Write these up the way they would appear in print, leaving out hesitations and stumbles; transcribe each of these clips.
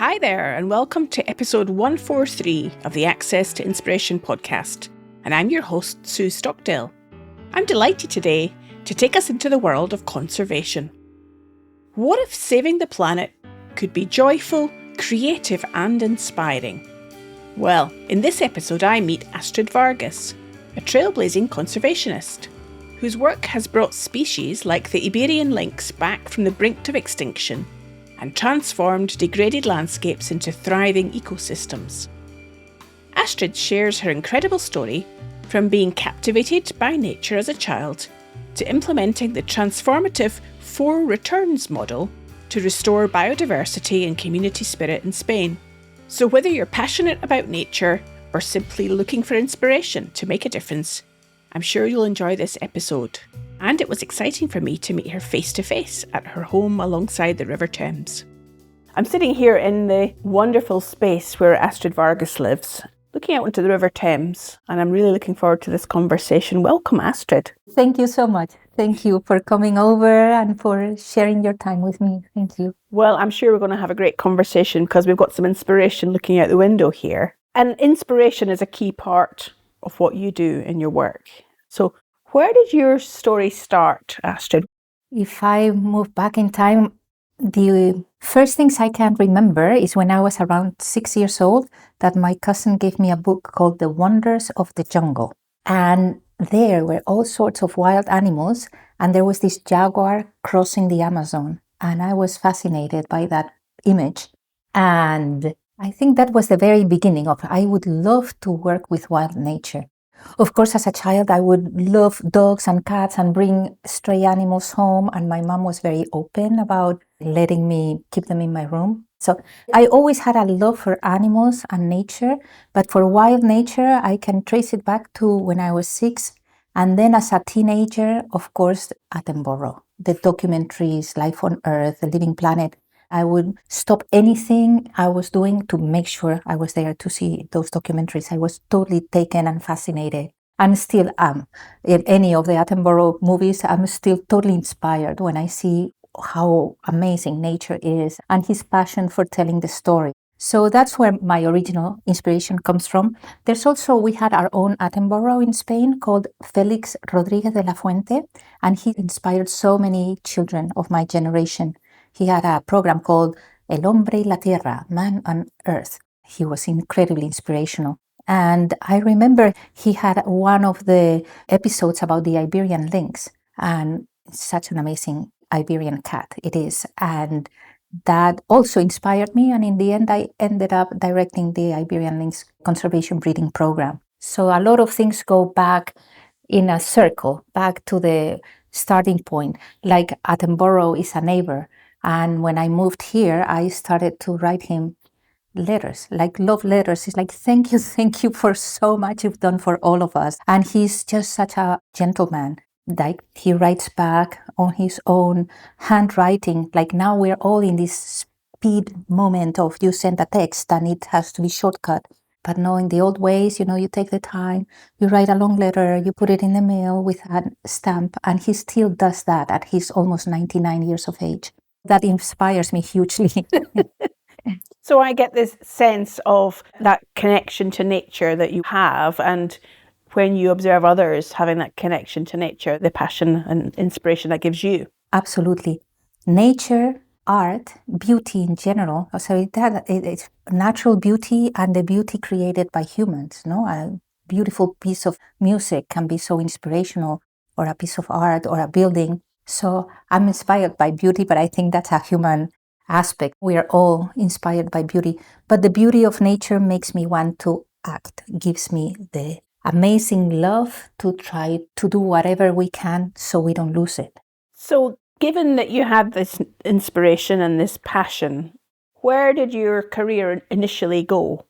Hi there, and welcome to episode 143 of the Access to Inspiration podcast. And I'm your host, Sue Stockdale. I'm delighted today to take us into the world of conservation. What if saving the planet could be joyful, creative, and inspiring? Well, in this episode, I meet Astrid Vargas, a trailblazing conservationist, whose work has brought species like the Iberian lynx back from the brink of extinction and transformed degraded landscapes into thriving ecosystems. Astrid shares her incredible story from being captivated by nature as a child to implementing the transformative 4 returns model to restore biodiversity and community spirit in Spain. So whether you're passionate about nature or simply looking for inspiration to make a difference, I'm sure you'll enjoy this episode. And it was exciting for me to meet her face to face at her home alongside the River Thames. I'm sitting here in the wonderful space where Astrid Vargas lives, looking out into the River Thames, and I'm really looking forward to this conversation. Welcome, Astrid. Thank you so much. Thank you for coming over and for sharing your time with me. Thank you. Well, I'm sure we're going to have a great conversation because we've got some inspiration looking out the window here. And inspiration is a key part of what you do in your work. So where did your story start, Astrid? If I move back in time, the first things I can remember is when I was around 6 years old, that my cousin gave me a book called The Wonders of the Jungle. And there were all sorts of wild animals, and there was this jaguar crossing the Amazon. And I was fascinated by that image. And I think that was the very beginning of I would love to work with wild nature. Of course, as a child, I would love dogs and cats and bring stray animals home. And my mom was very open about letting me keep them in my room. So I always had a love for animals and nature. But for wild nature, I can trace it back to when I was 6. And then as a teenager, of course, Attenborough, the documentaries, Life on Earth, The Living Planet. I would stop anything I was doing to make sure I was there to see those documentaries. I was totally taken and fascinated, and still am. In any of the Attenborough movies, I'm still totally inspired when I see how amazing nature is and his passion for telling the story. So that's where my original inspiration comes from. We had our own Attenborough in Spain called Felix Rodríguez de la Fuente, and he inspired so many children of my generation. He had a program called El Hombre y la Tierra, Man on Earth. He was incredibly inspirational. And I remember he had one of the episodes about the Iberian lynx, and it's such an amazing Iberian cat it is. And that also inspired me. And in the end, I ended up directing the Iberian lynx conservation breeding program. So a lot of things go back in a circle, back to the starting point. Like Attenborough is a neighbor. And when I moved here, I started to write him letters, like love letters. It's like, thank you for so much you've done for all of us. And he's just such a gentleman. Like he writes back on his own handwriting. Like now we're all in this speed moment of you send a text and it has to be shortcut. But no, in the old ways, you take the time, you write a long letter, you put it in the mail with a stamp. And he still does that at his almost 99 years of age. That inspires me hugely. So I get this sense of that connection to nature that you have, and when you observe others having that connection to nature, the passion and inspiration that gives you. Absolutely. Nature, art, beauty in general. So it's natural beauty and the beauty created by humans. No, a beautiful piece of music can be so inspirational, or a piece of art, or a building. So I'm inspired by beauty, but I think that's a human aspect. We are all inspired by beauty, but the beauty of nature makes me want to act, gives me the amazing love to try to do whatever we can so we don't lose it. So given that you had this inspiration and this passion, where did your career initially go?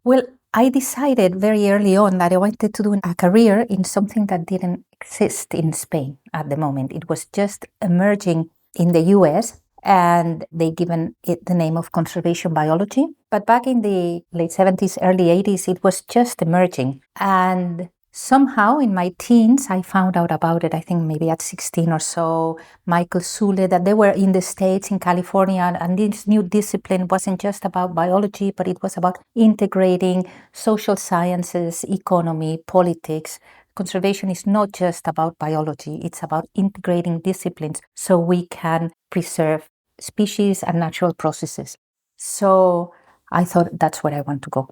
Well, I decided very early on that I wanted to do a career in something that didn't exist in Spain at the moment. It was just emerging in the US, and they given it the name of conservation biology. But back in the late 70s, early 80s, it was just emerging. And Somehow in my teens, I found out about it, I think maybe at 16 or so, Michael Sule, that they were in the States, in California, and this new discipline wasn't just about biology, but it was about integrating social sciences, economy, politics. Conservation is not just about biology, it's about integrating disciplines so we can preserve species and natural processes. So I thought that's where I want to go.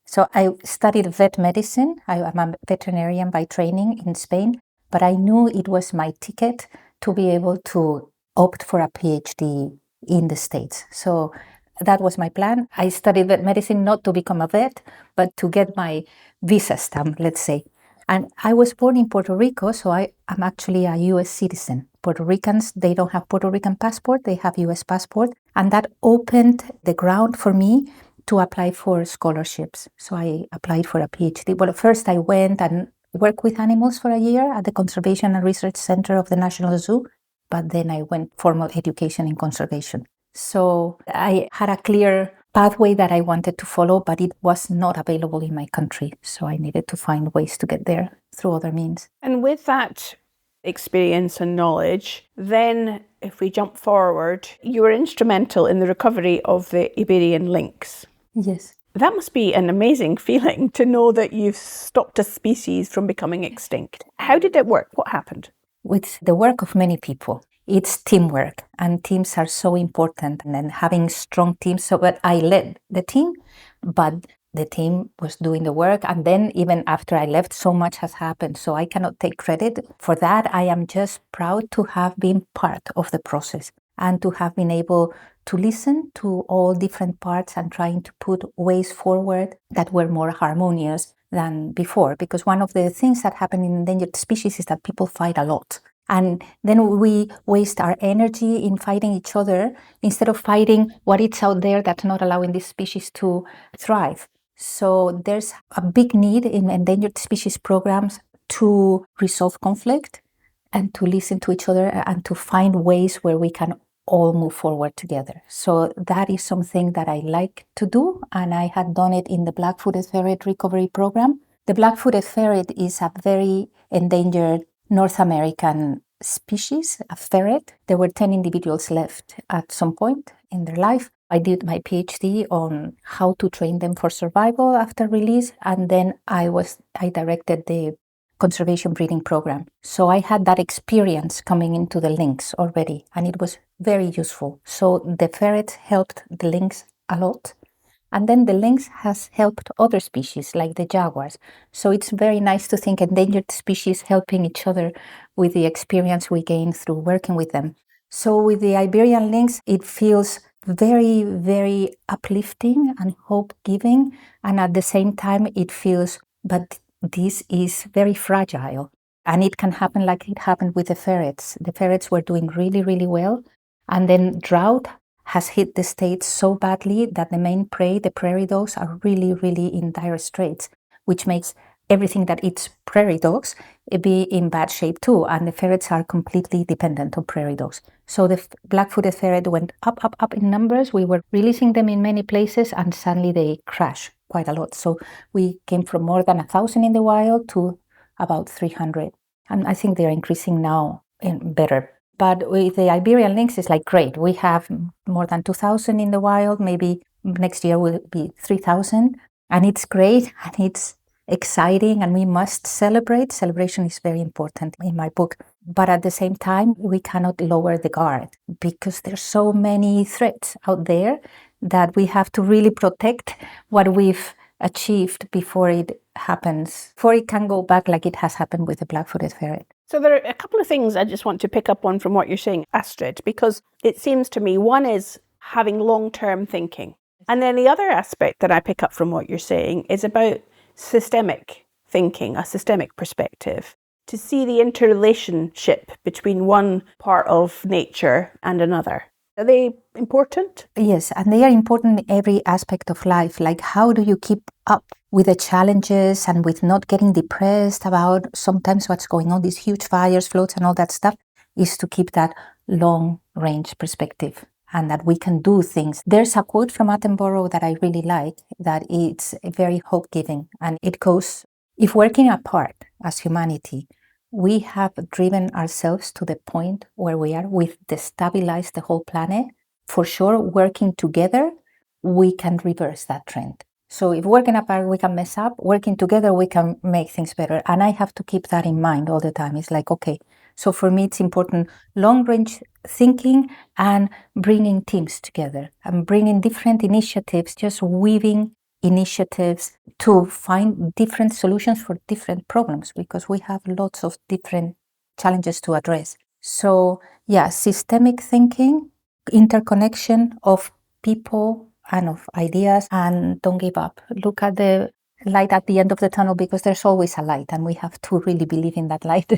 So I studied vet medicine. I'm a veterinarian by training in Spain, but I knew it was my ticket to be able to opt for a PhD in the States. So that was my plan. I studied vet medicine not to become a vet, but to get my visa stamp, let's say. And I was born in Puerto Rico, so I'm actually a US citizen. Puerto Ricans, they don't have Puerto Rican passport, they have US passport. And that opened the ground for me to apply for scholarships. So I applied for a PhD. Well, first I went and worked with animals for a year at the Conservation and Research Center of the National Zoo, but then I went formal education in conservation. So I had a clear pathway that I wanted to follow, but it was not available in my country. So I needed to find ways to get there through other means. And with that experience and knowledge, then if we jump forward, you were instrumental in the recovery of the Iberian lynx. Yes. That must be an amazing feeling to know that you've stopped a species from becoming extinct. How did it work? What happened? With the work of many people. It's teamwork, and teams are so important, and then having strong teams. So, but I led the team, but the team was doing the work. And then even after I left, so much has happened. So I cannot take credit for that. I am just proud to have been part of the process and to have been able to listen to all different parts and trying to put ways forward that were more harmonious than before. Because one of the things that happen in endangered species is that people fight a lot. And then we waste our energy in fighting each other instead of fighting what is out there that's not allowing this species to thrive. So there's a big need in endangered species programs to resolve conflict and to listen to each other and to find ways where we can all move forward together. So that is something that I like to do, and I had done it in the black-footed ferret recovery program. The black-footed ferret is a very endangered North American species, a ferret. There were 10 individuals left at some point in their life. I did my PhD on how to train them for survival after release, and then I directed the conservation breeding program. So I had that experience coming into the lynx already, and it was very useful. So the ferret helped the lynx a lot. And then the lynx has helped other species like the jaguars. So it's very nice to think endangered species helping each other with the experience we gain through working with them. So with the Iberian lynx, it feels very, very uplifting and hope-giving. And at the same time, it feels, but this is very fragile. And it can happen like it happened with the ferrets. The ferrets were doing really, really well. And then drought has hit the States so badly that the main prey, the prairie dogs, are really, really in dire straits, which makes everything that eats prairie dogs be in bad shape too. And the ferrets are completely dependent on prairie dogs. So the black-footed ferret went up, up, up in numbers. We were releasing them in many places, and suddenly they crashed quite a lot. So we came from more than 1,000 in the wild to about 300. And I think they're increasing now in better. But with the Iberian lynx, it's like, great, we have more than 2,000 in the wild. Maybe next year will be 3,000. And it's great, and it's exciting, and we must celebrate. Celebration is very important in my book. But at the same time, we cannot lower the guard because there's so many threats out there that we have to really protect what we've achieved before it happens, before it can go back like it has happened with the black-footed ferret. So there are a couple of things I just want to pick up on from what you're saying, Astrid, because it seems to me one is having long-term thinking. And then the other aspect that I pick up from what you're saying is about systemic thinking, a systemic perspective, to see the interrelationship between one part of nature and another. Are they important? Yes, and they are important in every aspect of life. Like, how do you keep up with the challenges and with not getting depressed about sometimes what's going on, these huge fires, floods, and all that stuff, is to keep that long-range perspective and that we can do things. There's a quote from Attenborough that I really like, that it's very hope-giving, and it goes, if working apart as humanity, we have driven ourselves to the point where we are. We've destabilized the whole planet. For sure, working together, we can reverse that trend. So if working apart, we can mess up. Working together, we can make things better. And I have to keep that in mind all the time. It's like, okay, so for me, it's important long-range thinking and bringing teams together and bringing different initiatives, just weaving initiatives to find different solutions for different problems, because we have lots of different challenges to address. So yeah, systemic thinking, interconnection of people and of ideas, and don't give up. Look at the light at the end of the tunnel, because there's always a light, and we have to really believe in that light.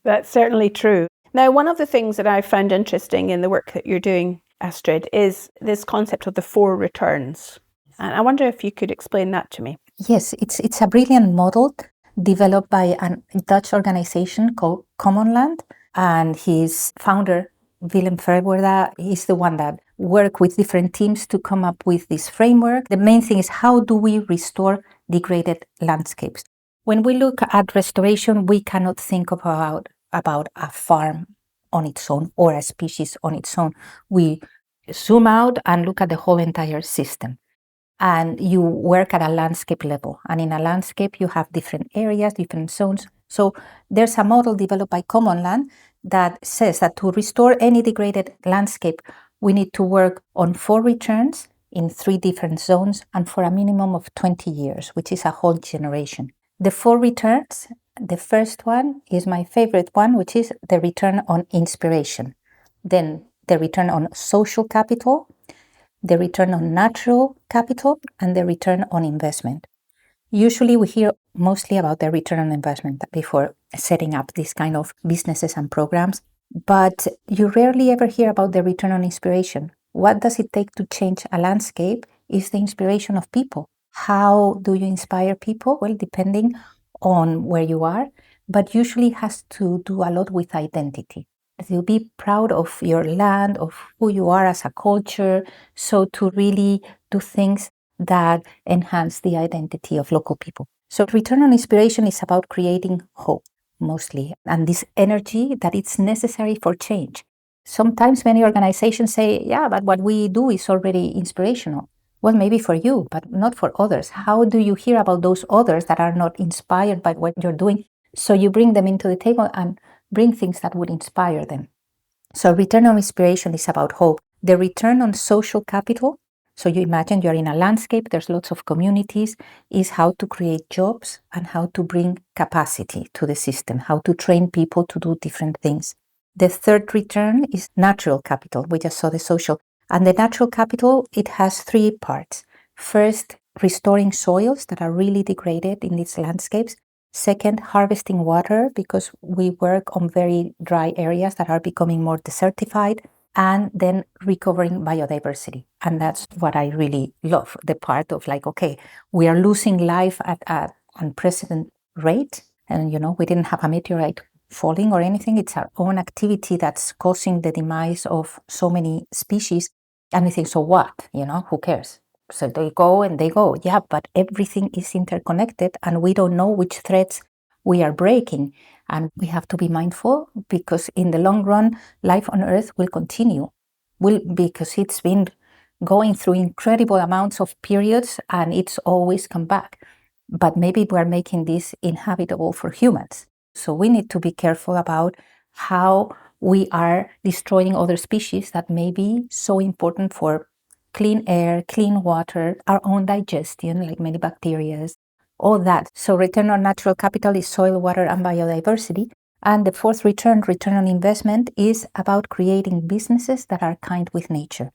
That's certainly true. Now, one of the things that I found interesting in the work that you're doing, Astrid, is this concept of the 4 returns. And I wonder if you could explain that to me. Yes, it's a brilliant model developed by a Dutch organization called Commonland, and his founder, Willem Verwerda, is the one that worked with different teams to come up with this framework. The main thing is, how do we restore degraded landscapes? When we look at restoration, we cannot think about a farm on its own or a species on its own. We zoom out and look at the whole entire system. And you work at a landscape level. And in a landscape, you have different areas, different zones. So there's a model developed by Commonland that says that to restore any degraded landscape, we need to work on 4 returns in 3 different zones and for a minimum of 20 years, which is a whole generation. The 4 returns, the first one is my favorite one, which is the return on inspiration. Then the return on social capital, the return on natural capital, and the return on investment. Usually we hear mostly about the return on investment before setting up these kind of businesses and programs, but you rarely ever hear about the return on inspiration. What does it take to change a landscape is the inspiration of people. How do you inspire people? Well, depending on where you are, but usually has to do a lot with identity. To be proud of your land, of who you are as a culture, so to really do things that enhance the identity of local people. So return on inspiration is about creating hope, mostly, and this energy that it's necessary for change. Sometimes many organizations say, yeah, but what we do is already inspirational. Well, maybe for you, but not for others. How do you hear about those others that are not inspired by what you're doing? So you bring them into the table and bring things that would inspire them. So return on inspiration is about hope. The return on social capital, so you imagine you're in a landscape, there's lots of communities, is how to create jobs and how to bring capacity to the system, how to train people to do different things. The third return is natural capital. We just saw the social. And the natural capital, it has 3 parts. First, restoring soils that are really degraded in these landscapes. Second, harvesting water, because we work on very dry areas that are becoming more desertified. And then recovering biodiversity. And that's what I really love, the part of like, okay, we are losing life at an unprecedented rate. And, we didn't have a meteorite falling or anything. It's our own activity that's causing the demise of so many species. And we think, so what? Who cares? So they go and they go. Yeah, but everything is interconnected and we don't know which threads we are breaking. And we have to be mindful, because in the long run, life on Earth will continue. Because it's been going through incredible amounts of periods and it's always come back. But maybe we're making this inhabitable for humans. So we need to be careful about how we are destroying other species that may be so important for clean air, clean water, our own digestion, like many bacteria, all that. So return on natural capital is soil, water, and biodiversity. And the fourth return on investment, is about creating businesses that are kind with nature.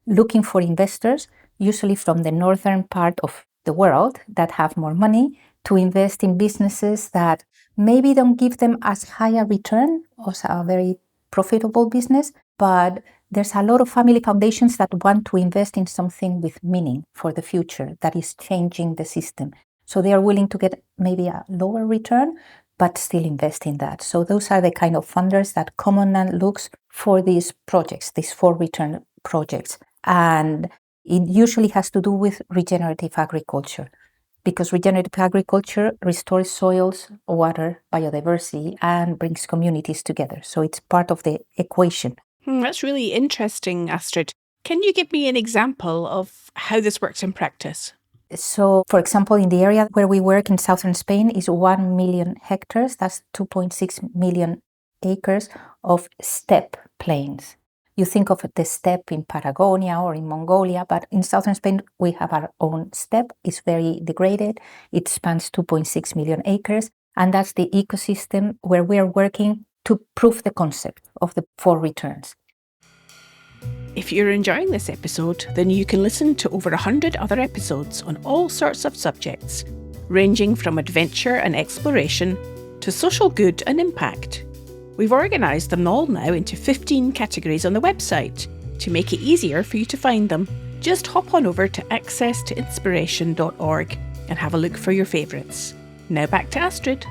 Looking for investors, usually from the northern part of the world that have more money, to invest in businesses that maybe don't give them as high a return as a very profitable business, but there's a lot of family foundations that want to invest in something with meaning for the future that is changing the system. So they are willing to get maybe a lower return, but still invest in that. So those are the kind of funders that Commonland looks for these projects, these 4 return projects. And it usually has to do with regenerative agriculture. because regenerative agriculture restores soils, water, biodiversity, and brings communities together. So it's part of the equation. That's really interesting, Astrid. Can you give me an example of how this works in practice? So, for example, in the area where we work in southern Spain is 1 million hectares. That's 2.6 million acres of steppe plains. You think of the steppe in Patagonia or in Mongolia, but in southern Spain, we have our own steppe. It's very degraded. It spans 2.6 million acres. And that's the ecosystem where we are working to prove the concept of the 4 returns. If you're enjoying this episode, then you can listen to over 100 other episodes on all sorts of subjects, ranging from adventure and exploration to social good and impact. We've organised them all now into 15 categories on the website to make it easier for you to find them. Just hop on over to accesstoinspiration.org and have a look for your favourites. Now back to Astrid.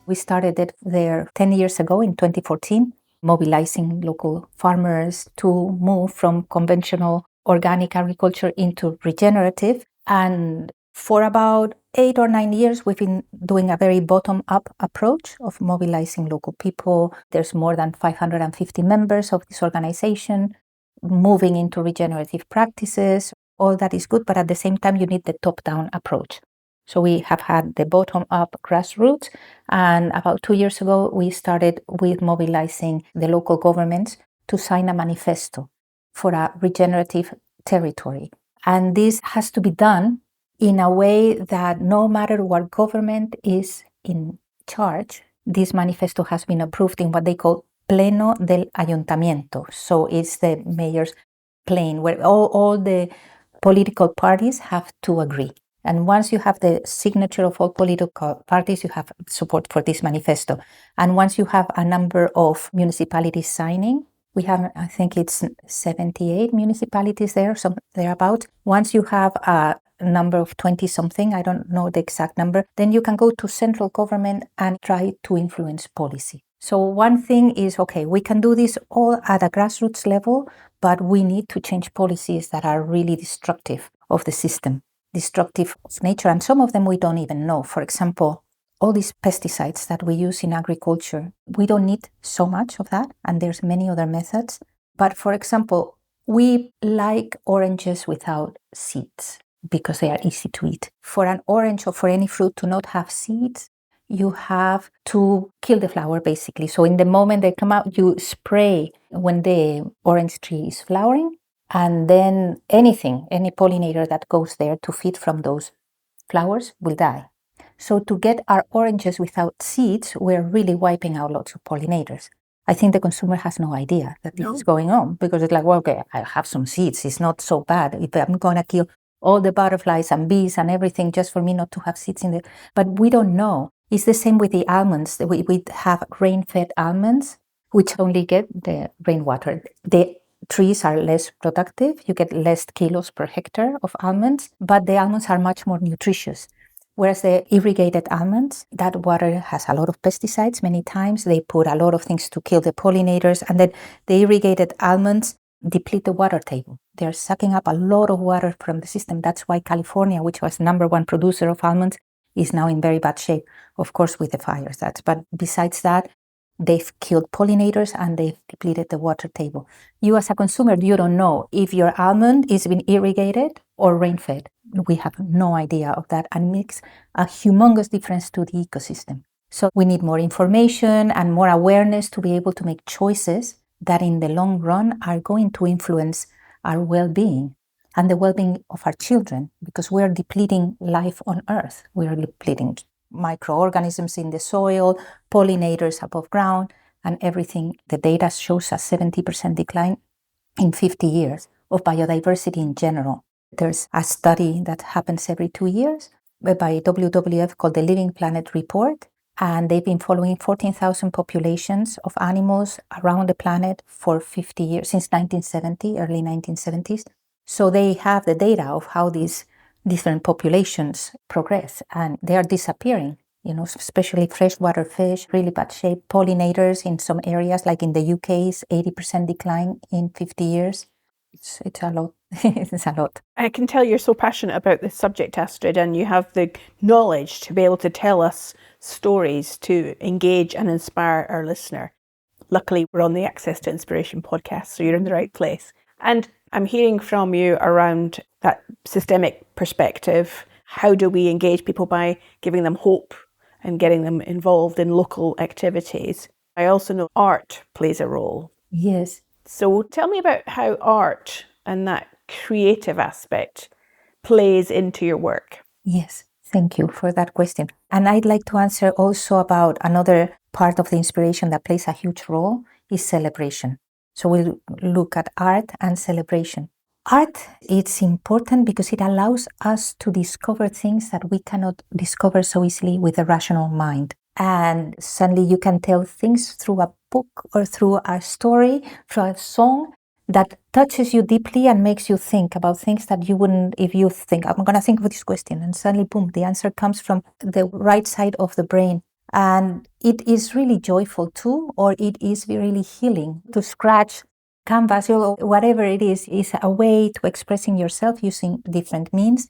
We started it there 10 years ago in 2014, mobilizing local farmers to move from conventional organic agriculture into regenerative. And for about 8 or 9 years, we've been doing a very bottom-up approach of mobilizing local people. There's more than 550 members of this organization moving into regenerative practices. All that is good, but at the same time, you need the top-down approach. So we have had the bottom-up grassroots, and about 2 years ago, we started with mobilizing the local governments to sign a manifesto for a regenerative territory. And this has to be done in a way that no matter what government is in charge, this manifesto has been approved in what they call Pleno del Ayuntamiento. So it's the mayor's plane where all the political parties have to agree. And once you have the signature of all political parties, you have support for this manifesto. And once you have a number of municipalities signing, we have, I think it's 78 municipalities there, some thereabout. Once you have a number of 20-something, I don't know the exact number, then you can go to central government and try to influence policy. So one thing is, okay, we can do this all at a grassroots level, but we need to change policies that are really destructive of the system, destructive of nature, and some of them we don't even know. For example, all these pesticides that we use in agriculture, we don't need so much of that, and there's many other methods. But for example, we like oranges without seeds because they are easy to eat. For an orange or for any fruit to not have seeds, you have to kill the flower basically. So in the moment they come out, you spray when the orange tree is flowering, and then any pollinator that goes there to feed from those flowers will die. So to get our oranges without seeds, we're really wiping out lots of pollinators. I think the consumer has no idea that this is going on, because it's like, well, okay, I have some seeds. It's not so bad if I'm going to kill all the butterflies and bees and everything just for me not to have seeds in there. But we don't know. It's the same with the almonds. We have rain-fed almonds, which only get the rainwater. The trees are less productive. You get less kilos per hectare of almonds, but the almonds are much more nutritious. Whereas the irrigated almonds, that water has a lot of pesticides many times. They put a lot of things to kill the pollinators, and then the irrigated almonds deplete the water table. They're sucking up a lot of water from the system. That's why California, which was number one producer of almonds, is now in very bad shape, of course, with the fires. But besides that, they've killed pollinators and they've depleted the water table. You as a consumer, you don't know if your almond is being irrigated or rain-fed. We have no idea of that, and it makes a humongous difference to the ecosystem. So we need more information and more awareness to be able to make choices that in the long run are going to influence our well-being and the well-being of our children, because we're depleting life on Earth. We are depleting microorganisms in the soil, pollinators above ground, and everything. The data shows a 70% decline in 50 years of biodiversity in general. There's a study that happens every 2 years by WWF called the Living Planet Report, and they've been following 14,000 populations of animals around the planet for 50 years, since 1970, early 1970s. So they have the data of how these different populations progress, and they are disappearing, especially freshwater fish, really bad shape, pollinators in some areas, like in the UK, is 80% decline in 50 years. It's a lot. It's a lot. I can tell you're so passionate about this subject, Astrid, and you have the knowledge to be able to tell us stories to engage and inspire our listener. Luckily, we're on the Access to Inspiration podcast, so you're in the right place. And I'm hearing from you around that systemic perspective. How do we engage people by giving them hope and getting them involved in local activities? I also know art plays a role. Yes. So tell me about how art and that creative aspect plays into your work. Yes. Thank you for that question. And I'd like to answer also about another part of the inspiration that plays a huge role is celebration. So we'll look at art and celebration. Art, it's important because it allows us to discover things that we cannot discover so easily with a rational mind. And suddenly you can tell things through a book or through a story, through a song that touches you deeply and makes you think about things that you wouldn't if you think, I'm going to think of this question. And suddenly, boom, the answer comes from the right side of the brain. And it is really joyful too, or it is really healing to scratch canvas, or whatever it is a way to expressing yourself using different means.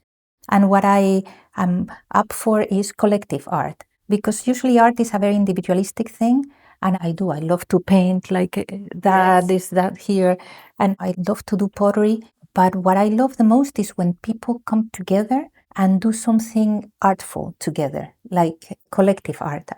And what I am up for is collective art, because usually art is a very individualistic thing. And I love to paint like that, Yes. this, that here. And I love to do pottery. But what I love the most is when people come together and do something artful together, like collective art.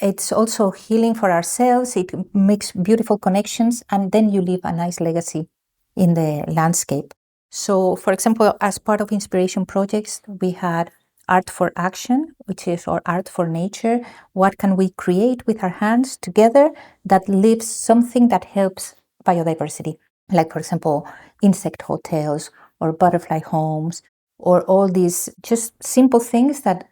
It's also healing for ourselves. It makes beautiful connections, and then you leave a nice legacy in the landscape. So, for example, as part of inspiration projects, we had Art for Action, which is our art for nature. What can we create with our hands together that leaves something that helps biodiversity? Like, for example, insect hotels or butterfly homes, or all these just simple things that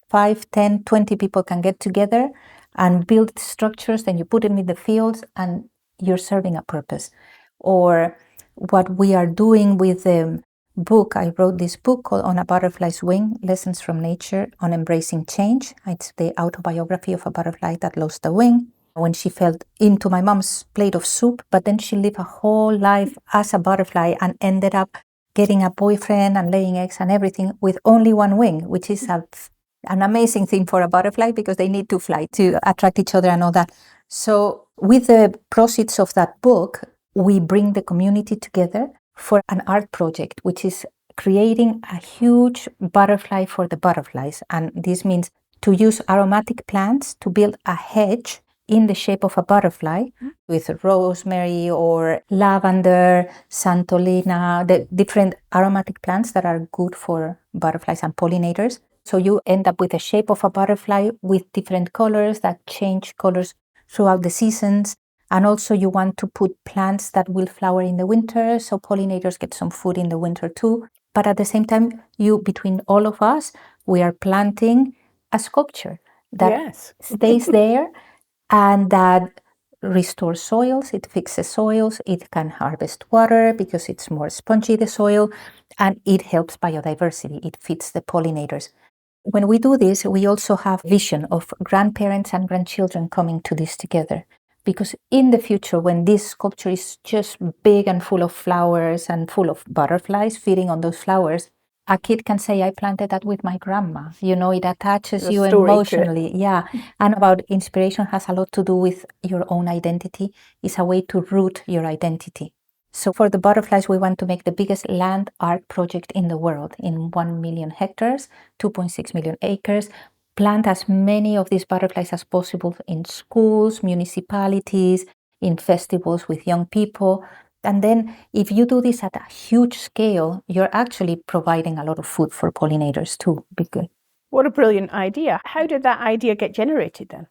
5, 10, 20 people can get together and build structures, then you put them in the fields and you're serving a purpose. Or what we are doing with the book, I wrote this book called On a Butterfly's Wing, Lessons from Nature on Embracing Change. It's the autobiography of a butterfly that lost a wing when she fell into my mom's plate of soup, but then she lived a whole life as a butterfly and ended up getting a boyfriend and laying eggs and everything with only one wing, which is an amazing thing for a butterfly because they need to fly to attract each other and all that. So with the proceeds of that book, we bring the community together for an art project, which is creating a huge butterfly for the butterflies. And this means to use aromatic plants to build a hedge in the shape of a butterfly with rosemary or lavender, santolina, the different aromatic plants that are good for butterflies and pollinators. So you end up with the shape of a butterfly with different colors that change colors throughout the seasons. And also you want to put plants that will flower in the winter, so pollinators get some food in the winter too. But at the same time, between all of us, we are planting a sculpture that stays there and that restores soils, it fixes soils, it can harvest water because it's more spongy, the soil, and it helps biodiversity, it feeds the pollinators. When we do this, we also have vision of grandparents and grandchildren coming to this together. Because in the future, when this sculpture is just big and full of flowers and full of butterflies feeding on those flowers, a kid can say, I planted that with my grandma. You know, it attaches you emotionally. Yeah. And about inspiration has a lot to do with your own identity. It's a way to root your identity. So for the butterflies, we want to make the biggest land art project in the world in 1 million hectares, 2.6 million acres. Plant as many of these butterflies as possible in schools, municipalities, in festivals with young people. And then if you do this at a huge scale, you're actually providing a lot of food for pollinators too. What a brilliant idea. How did that idea get generated then?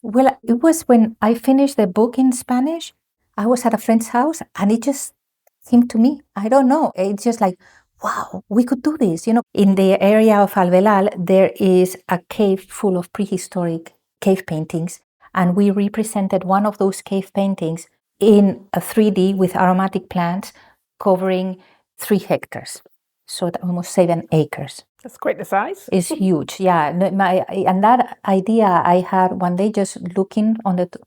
Well, it was when I finished the book in Spanish. I was at a friend's house and it just came to me. I don't know. It's just like, wow, we could do this. You know, in the area of Albelal, there is a cave full of prehistoric cave paintings. And we represented one of those cave paintings in a 3D with aromatic plants covering 3 hectares. So almost 7 acres. That's quite the size. It's huge, yeah. And that idea I had one day just looking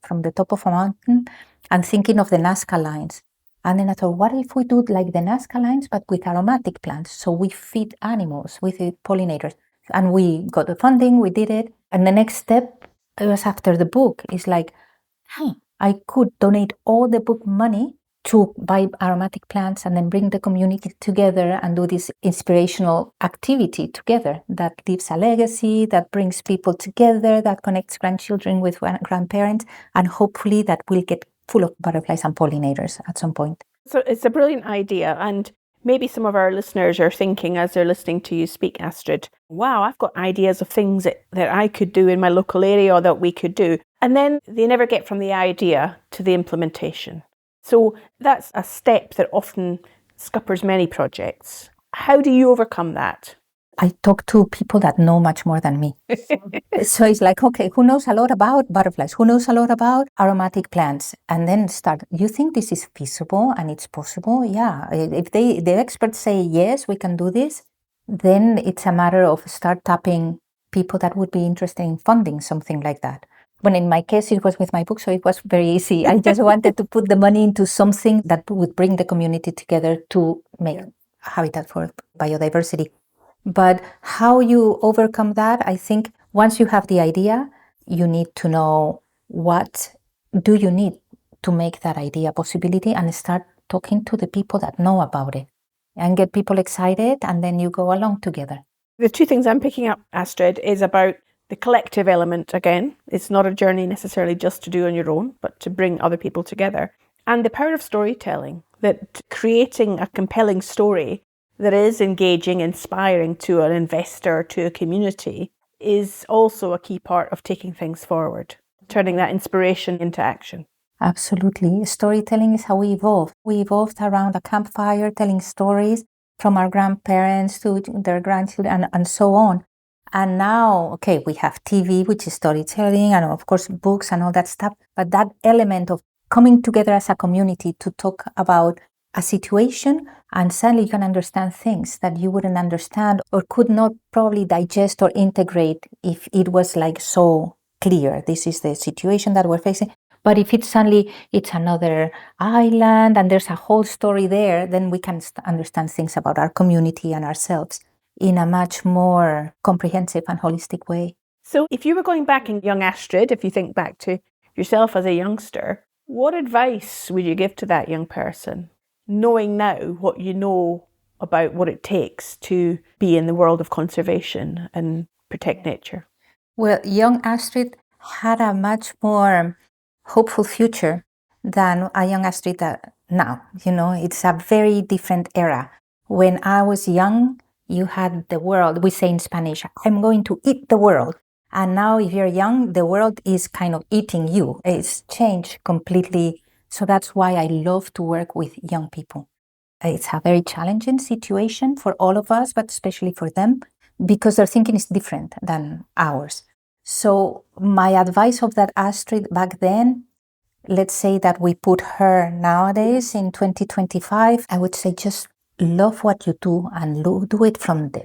from the top of a mountain and thinking of the Nazca lines And then I thought, what if we do like the Nazca lines, but with aromatic plants? So we feed animals with the pollinators. And we got the funding, we did it. And the next step, it was after the book, is like, I could donate all the book money to buy aromatic plants and then bring the community together and do this inspirational activity together that leaves a legacy, that brings people together, that connects grandchildren with grandparents, and hopefully that will get full of butterflies and pollinators at some point. So it's a brilliant idea, and maybe some of our listeners are thinking as they're listening to you speak, Astrid, wow, I've got ideas of things that I could do in my local area or that we could do. And then they never get from the idea to the implementation. So that's a step that often scuppers many projects. How do you overcome that? I talk to people that know much more than me. So it's like, okay, who knows a lot about butterflies? Who knows a lot about aromatic plants? And then start, you think this is feasible and it's possible? Yeah. If the experts say, yes, we can do this, then it's a matter of start tapping people that would be interested in funding something like that. When in my case, it was with my book, so it was very easy. I just wanted to put the money into something that would bring the community together to make habitat for biodiversity. But how you overcome that, I think once you have the idea, you need to know what do you need to make that idea a possibility and start talking to the people that know about it and get people excited, and then you go along together. The two things I'm picking up, Astrid, is about the collective element again. It's not a journey necessarily just to do on your own, but to bring other people together. And the power of storytelling, that creating a compelling story that is engaging, inspiring to an investor, to a community, is also a key part of taking things forward, turning that inspiration into action. Absolutely. Storytelling is how we evolved. We evolved around a campfire, telling stories from our grandparents to their grandchildren and so on. And now, okay, we have TV, which is storytelling, and of course, books and all that stuff. But that element of coming together as a community to talk about a situation, and suddenly you can understand things that you wouldn't understand or could not probably digest or integrate if it was like so clear. This is the situation that we're facing. But if it's another island and there's a whole story there, then we can understand things about our community and ourselves in a much more comprehensive and holistic way. So if you were going back in young Astrid, if you think back to yourself as a youngster, what advice would you give to that young person, knowing now what you know about what it takes to be in the world of conservation and protect nature? Well, young Astrid had a much more hopeful future than a young Astrid now. It's a very different era. When I was young, you had the world. We say in Spanish, I'm going to eat the world. And now if you're young, the world is kind of eating you. It's changed completely. So that's why I love to work with young people. It's a very challenging situation for all of us, but especially for them, because their thinking is different than ours. So my advice of that Astrid back then, let's say that we put her nowadays in 2025, I would say just love what you do and do it from the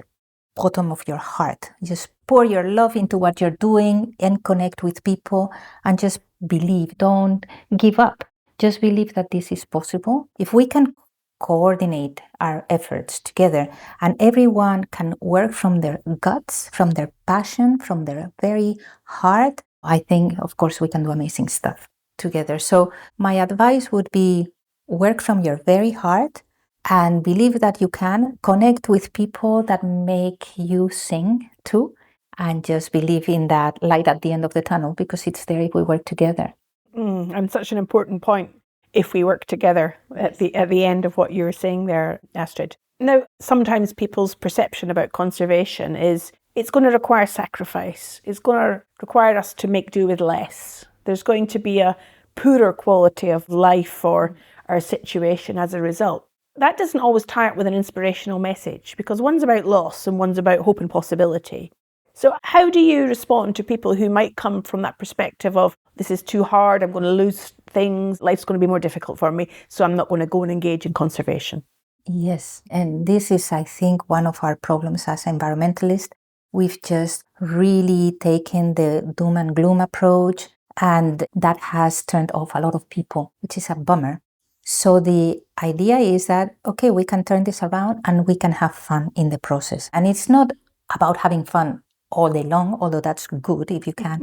bottom of your heart. Just pour your love into what you're doing and connect with people and just believe. Don't give up. Just believe that this is possible. If we can coordinate our efforts together and everyone can work from their guts, from their passion, from their very heart, I think, of course, we can do amazing stuff together. So my advice would be work from your very heart and believe that you can connect with people that make you sing too, and just believe in that light at the end of the tunnel, because it's there if we work together. And such an important point. If we work together at the end of what you were saying there, Astrid. Now, sometimes people's perception about conservation is it's going to require sacrifice. It's going to require us to make do with less. There's going to be a poorer quality of life for our situation as a result. That doesn't always tie up with an inspirational message, because one's about loss and one's about hope and possibility. So how do you respond to people who might come from that perspective of, this is too hard, I'm going to lose things, life's going to be more difficult for me, so I'm not going to go and engage in conservation? Yes, and this is, I think, one of our problems as environmentalists. We've just really taken the doom and gloom approach, and that has turned off a lot of people, which is a bummer. So the idea is that, okay, we can turn this around and we can have fun in the process. And it's not about having fun all day long, although that's good if you can.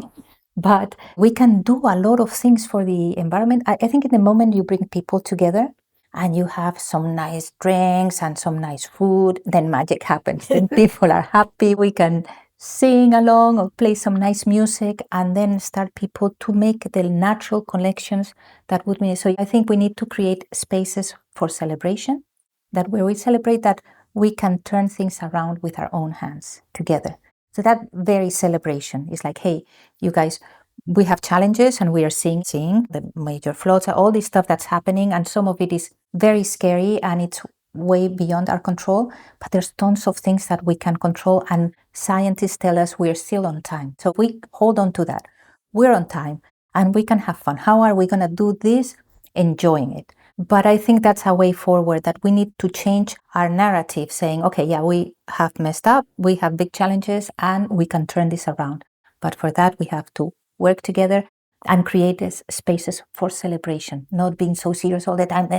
But we can do a lot of things for the environment. I think in the moment you bring people together and you have some nice drinks and some nice food, then magic happens. Then people are happy. We can sing along or play some nice music and then start people to make the natural connections that would mean. So I think we need to create spaces for celebration, that where we celebrate that we can turn things around with our own hands together. So that very celebration is like, hey, you guys, we have challenges and we are seeing the major floods, all this stuff that's happening, and some of it is very scary and it's way beyond our control, but there's tons of things that we can control, and scientists tell us we're still on time. So we hold on to that. We're on time and we can have fun. How are we going to do this? Enjoying it. But I think that's a way forward, that we need to change our narrative, saying, okay, yeah, we have messed up, we have big challenges, and we can turn this around. But for that, we have to work together and create these spaces for celebration, not being so serious all the time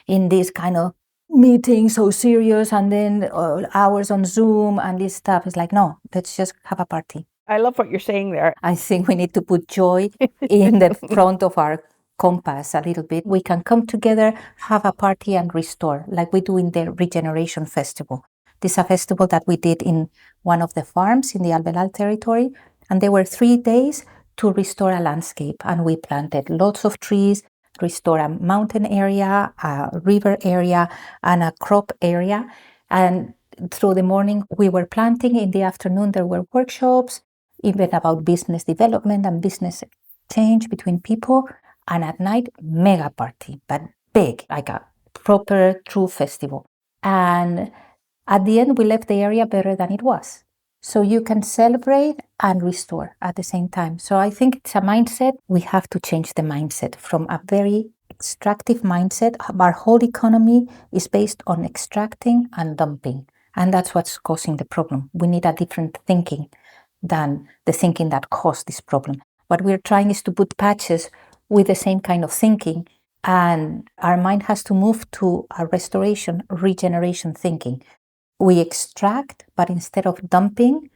in this kind of meeting, so serious, and then hours on Zoom and this stuff. It's like, no, let's just have a party. I love what you're saying there. I think we need to put joy in the front of our compass a little bit. We can come together, have a party and restore, like we do in the Regeneration Festival. This is a festival that we did in one of the farms in the Alvear territory, and there were 3 days to restore a landscape, and we planted lots of trees, restore a mountain area, a river area, and a crop area. And through the morning we were planting, in the afternoon there were workshops, even about business development and business change between people, and at night, mega party, but big, like a proper, true festival. And at the end, we left the area better than it was. So you can celebrate and restore at the same time. So I think it's a mindset. We have to change the mindset from a very extractive mindset. Our whole economy is based on extracting and dumping. And that's what's causing the problem. We need a different thinking than the thinking that caused this problem. What we're trying is to put patches with the same kind of thinking, and our mind has to move to a restoration, regeneration thinking. We extract, but instead of dumping,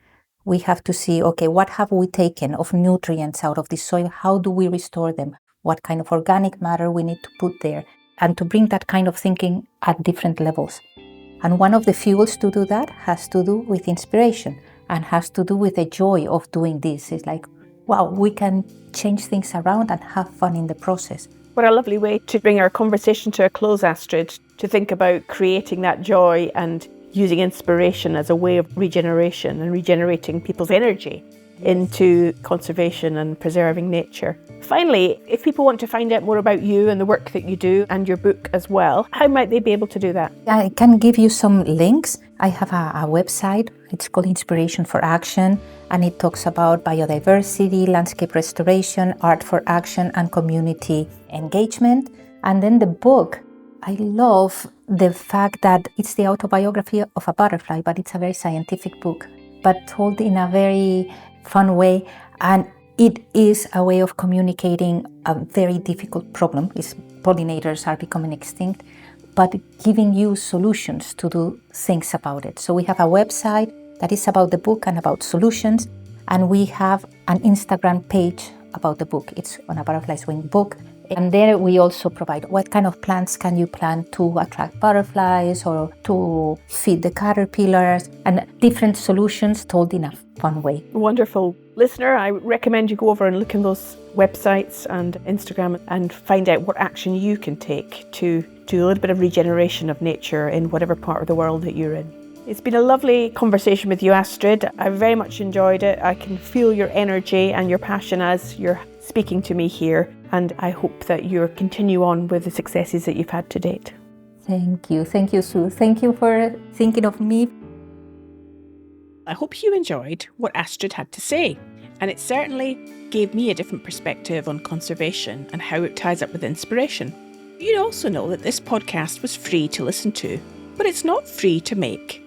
we have to see, okay, what have we taken of nutrients out of the soil? How do we restore them? What kind of organic matter we need to put there? And to bring that kind of thinking at different levels. And one of the fuels to do that has to do with inspiration and has to do with the joy of doing this. It's like, wow, we can change things around and have fun in the process. What a lovely way to bring our conversation to a close, Astrid, to think about creating that joy and using inspiration as a way of regeneration and regenerating people's energy into conservation and preserving nature. Finally, if people want to find out more about you and the work that you do and your book as well, how might they be able to do that? I can give you some links. I have a website. It's called Inspiration for Action, and it talks about biodiversity, landscape restoration, art for action, and community engagement. And then the book, I love the fact that it's the autobiography of a butterfly, but it's a very scientific book, but told in a very fun way. And it is a way of communicating a very difficult problem. Pollinators are becoming extinct, but giving you solutions to do things about it. So we have a website that is about the book and about solutions, and we have an Instagram page about the book. It's on a Butterfly's Wing book. And there we also provide what kind of plants can you plant to attract butterflies or to feed the caterpillars, and different solutions told in a fun way. Wonderful. Listener, I recommend you go over and look in those websites and Instagram and find out what action you can take to do a little bit of regeneration of nature in whatever part of the world that you're in. It's been a lovely conversation with you, Astrid. I very much enjoyed it. I can feel your energy and your passion as you're speaking to me here, and I hope that you'll continue on with the successes that you've had to date. Thank you, Sue. Thank you for thinking of me. I hope you enjoyed what Astrid had to say, and it certainly gave me a different perspective on conservation and how it ties up with inspiration. You also know that this podcast was free to listen to, but it's not free to make.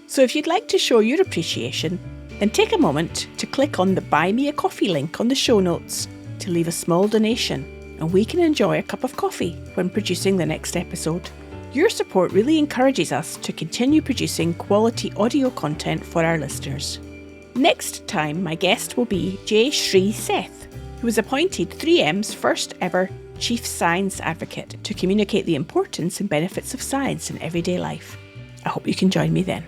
So if you'd like to show your appreciation, then take a moment to click on the Buy Me a Coffee link on the show notes to leave a small donation. and we can enjoy a cup of coffee when producing the next episode. Your support really encourages us to continue producing quality audio content for our listeners. Next time, my guest will be J. Sri Seth, who was appointed 3M's first ever Chief Science Advocate to communicate the importance and benefits of science in everyday life. I hope you can join me then.